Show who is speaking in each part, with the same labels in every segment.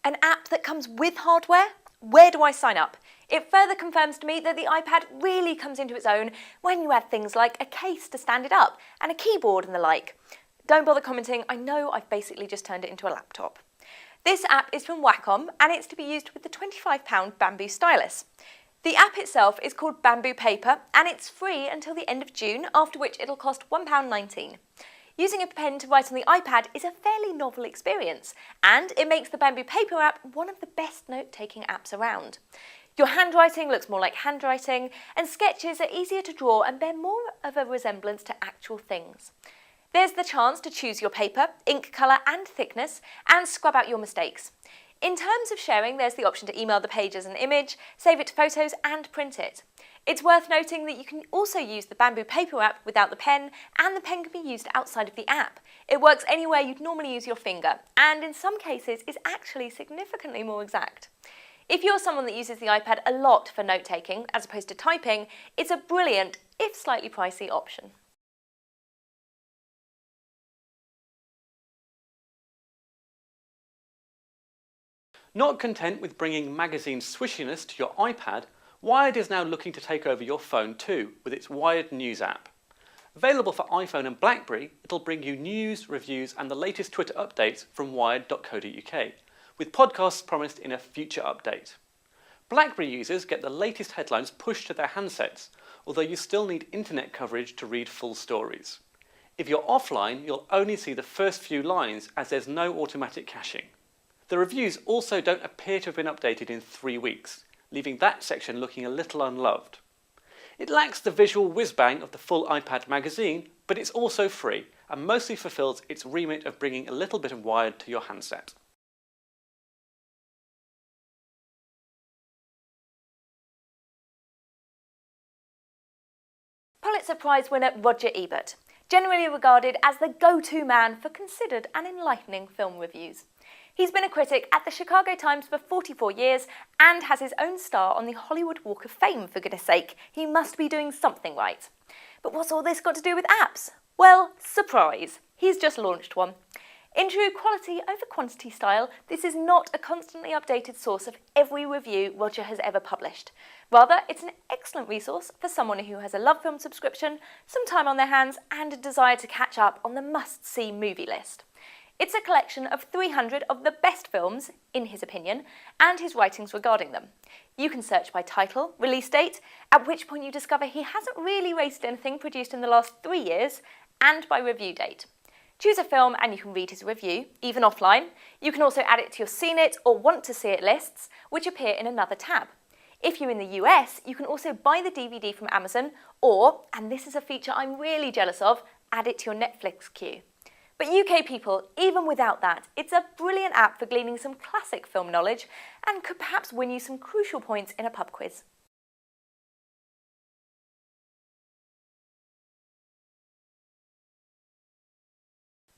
Speaker 1: An app that comes with hardware? Where do I sign up? It further confirms to me that the iPad really comes into its own when you add things like a case to stand it up and a keyboard and the like. Don't bother commenting, I know I've basically just turned it into a laptop. This app is from Wacom and it's to be used with the £25 bamboo stylus. The app itself is called Bamboo Paper and it's free until the end of June, after which it'll cost £1.19. Using a pen to write on the iPad is a fairly novel experience, and it makes the Bamboo Paper app one of the best note-taking apps around. Your handwriting looks more like handwriting, and sketches are easier to draw and bear more of a resemblance to actual things. There's the chance to choose your paper, ink colour and thickness, and scrub out your mistakes. In terms of sharing, there's the option to email the page as an image, save it to photos and print it. It's worth noting that you can also use the Bamboo Paper app without the pen, and the pen can be used outside of the app. It works anywhere you'd normally use your finger, and in some cases is actually significantly more exact. If you're someone that uses the iPad a lot for note-taking as opposed to typing, it's a brilliant, if slightly pricey, option.
Speaker 2: Not content with bringing magazine swishiness to your iPad, Wired is now looking to take over your phone too, with its Wired News app. Available for iPhone and BlackBerry, it'll bring you news, reviews and the latest Twitter updates from wired.co.uk, with podcasts promised in a future update. BlackBerry users get the latest headlines pushed to their handsets, although you still need internet coverage to read full stories. If you're offline, you'll only see the first few lines as there's no automatic caching. The reviews also don't appear to have been updated in 3 weeks, leaving that section looking a little unloved. It lacks the visual whiz-bang of the full iPad magazine, but it's also free and mostly fulfills its remit of bringing a little bit of Wired to your handset.
Speaker 1: Pulitzer Prize winner Roger Ebert, generally regarded as the go-to man for considered and enlightening film reviews. He's been a critic at the Chicago Times for 44 years and has his own star on the Hollywood Walk of Fame, for goodness sake. He must be doing something right. But what's all this got to do with apps? Well, surprise, he's just launched one. In true quality over quantity style, this is not a constantly updated source of every review Roger has ever published. Rather, it's an excellent resource for someone who has a Love Film subscription, some time on their hands, and a desire to catch up on the must-see movie list. It's a collection of 300 of the best films, in his opinion, and his writings regarding them. You can search by title, release date, at which point you discover he hasn't really rated anything produced in the last 3 years, and by review date. Choose a film and you can read his review, even offline. You can also add it to your Seen It or Want to See It lists, which appear in another tab. If you're in the US, you can also buy the DVD from Amazon, or, and this is a feature I'm really jealous of, add it to your Netflix queue. But UK people, even without that, it's a brilliant app for gleaning some classic film knowledge and could perhaps win you some crucial points in a pub quiz.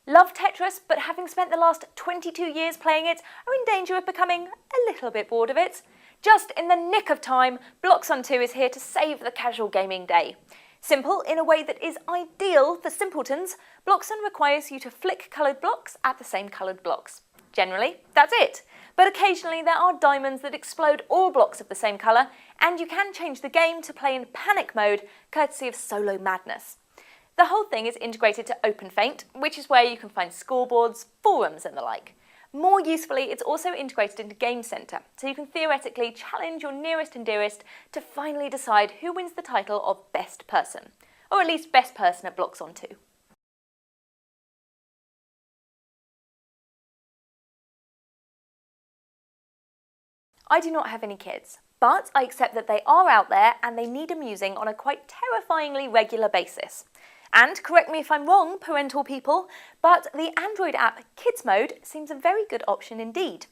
Speaker 1: Love Tetris, but having spent the last 22 years playing it, are in danger of becoming a little bit bored of it. Just in the nick of time, BloxZon 2 is here to save the casual gaming day. Simple in a way that is ideal for simpletons, BloxZon requires you to flick coloured blocks at the same coloured blocks. Generally, that's it. But occasionally there are diamonds that explode all blocks of the same colour, and you can change the game to play in panic mode, courtesy of Solo Madness. The whole thing is integrated to OpenFaint, which is where you can find scoreboards, forums and the like. More usefully, it's also integrated into Game Center, so you can theoretically challenge your nearest and dearest to finally decide who wins the title of Best Person, or at least Best Person at BloxZon 2. I do not have any kids, but I accept that they are out there and they need amusing on a quite terrifyingly regular basis. And correct me if I'm wrong, parental people, but the Android app Kids Mode seems a very good option indeed.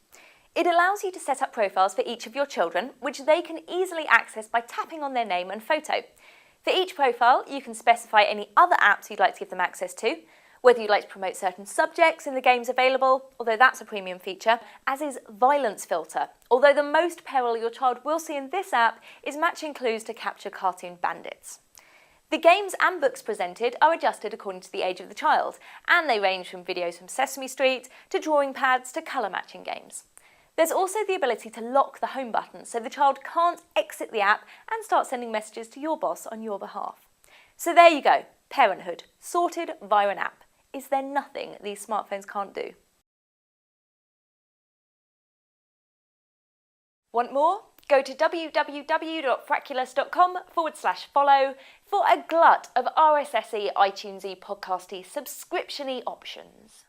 Speaker 1: It allows you to set up profiles for each of your children, which they can easily access by tapping on their name and photo. For each profile, you can specify any other apps you'd like to give them access to, whether you'd like to promote certain subjects in the games available, although that's a premium feature, as is Violence Filter, although the most peril your child will see in this app is matching clues to capture cartoon bandits. The games and books presented are adjusted according to the age of the child, and they range from videos from Sesame Street to drawing pads to colour matching games. There's also the ability to lock the home button so the child can't exit the app and start sending messages to your boss on your behalf. So there you go, parenthood, sorted via an app. Is there nothing these smartphones can't do? Want more? Go to www.frackulous.com/follow for a glut of RSS-y, iTunes-y, podcasty, subscription-y options.